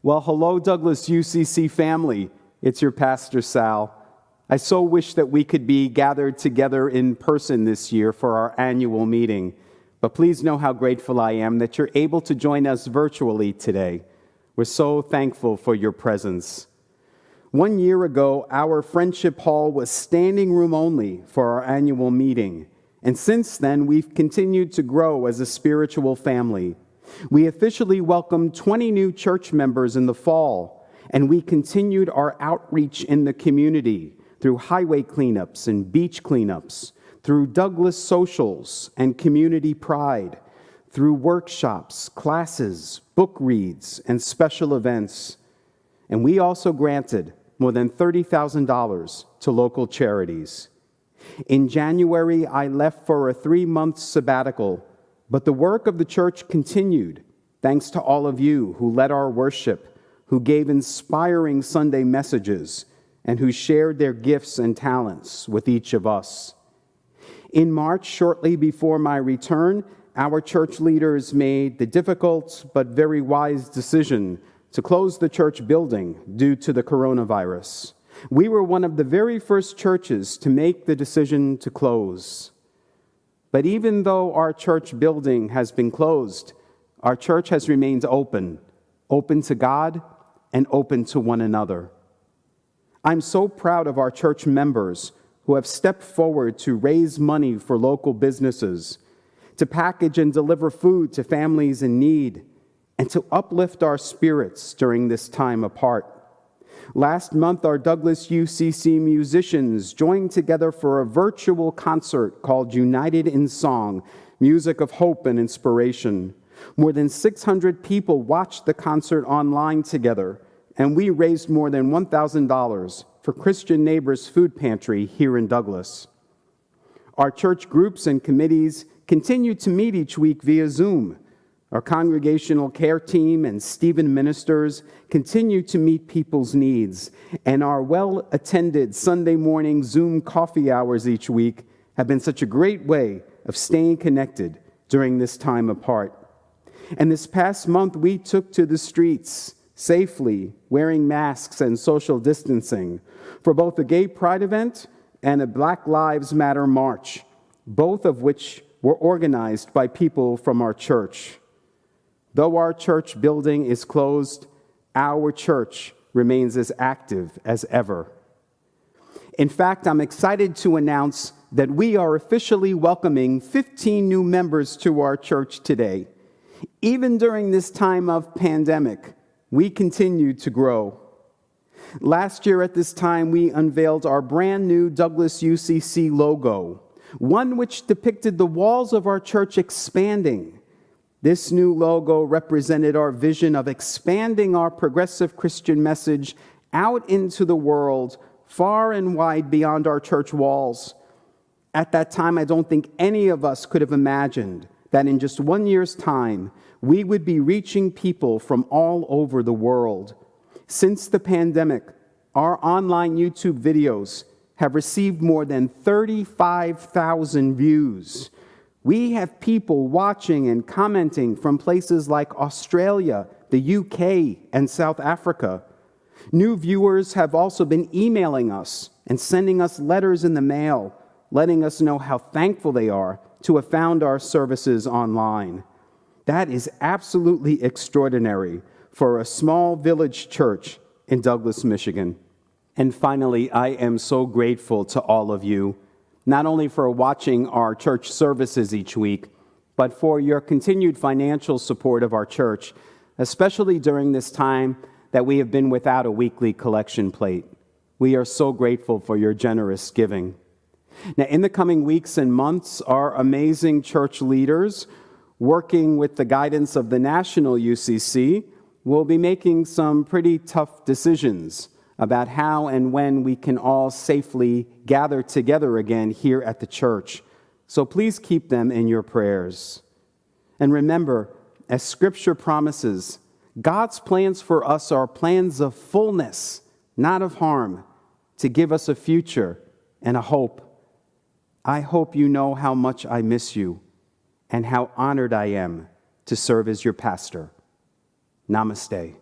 Well, hello, Douglas UCC family. It's your Pastor Sal. I so wish that we could be gathered together in person this year for our annual meeting, but please know how grateful I am that you're able to join us virtually today. We're so thankful for your presence. 1 year ago, our Friendship Hall was standing room only for our annual meeting, and since then, we've continued to grow as a spiritual family. We officially welcomed 20 new church members in the fall, and we continued our outreach in the community through highway cleanups and beach cleanups, through Douglas socials and community pride, through workshops, classes, book reads, and special events. And we also granted more than $30,000 to local charities. In January, I left for a 3-month sabbatical, but the work of the church continued, thanks to all of you who led our worship, who gave inspiring Sunday messages, and who shared their gifts and talents with each of us. In March, shortly before my return, our church leaders made the difficult but very wise decision to close the church building due to the coronavirus. We were one of the very first churches to make the decision to close. But even though our church building has been closed, our church has remained open to God and open to one another. I'm so proud of our church members who have stepped forward to raise money for local businesses, to package and deliver food to families in need, and to uplift our spirits during this time apart. Last month, our Douglas UCC musicians joined together for a virtual concert called United in Song, Music of Hope and Inspiration. More than 600 people watched the concert online together, and we raised more than $1,000 for Christian Neighbors Food Pantry here in Douglas. Our church groups and committees continue to meet each week via Zoom. Our congregational care team and Stephen ministers continue to meet people's needs, and our well-attended Sunday morning Zoom coffee hours each week have been such a great way of staying connected during this time apart. And this past month, we took to the streets safely, wearing masks and social distancing, for both a gay pride event and a Black Lives Matter march, both of which were organized by people from our church. Though our church building is closed, our church remains as active as ever. In fact, I'm excited to announce that we are officially welcoming 15 new members to our church today. Even during this time of pandemic, we continue to grow. Last year at this time, we unveiled our brand new Douglas UCC logo, one which depicted the walls of our church expanding. This new logo represented our vision of expanding our progressive Christian message out into the world, far and wide beyond our church walls. At that time, I don't think any of us could have imagined that in just 1 year's time, we would be reaching people from all over the world. Since the pandemic, our online YouTube videos have received more than 35,000 views. We have people watching and commenting from places like Australia, the UK, and South Africa. New viewers have also been emailing us and sending us letters in the mail, letting us know how thankful they are to have found our services online. That is absolutely extraordinary for a small village church in Douglas, Michigan. And finally, I am so grateful to all of you, not only for watching our church services each week, but for your continued financial support of our church, especially during this time that we have been without a weekly collection plate. We are so grateful for your generous giving. Now, in the coming weeks and months, our amazing church leaders, working with the guidance of the National UCC, will be making some pretty tough decisions about how and when we can all safely gather together again here at the church. So please keep them in your prayers. And remember, as Scripture promises, God's plans for us are plans of fullness, not of harm, to give us a future and a hope. I hope you know how much I miss you and how honored I am to serve as your pastor. Namaste.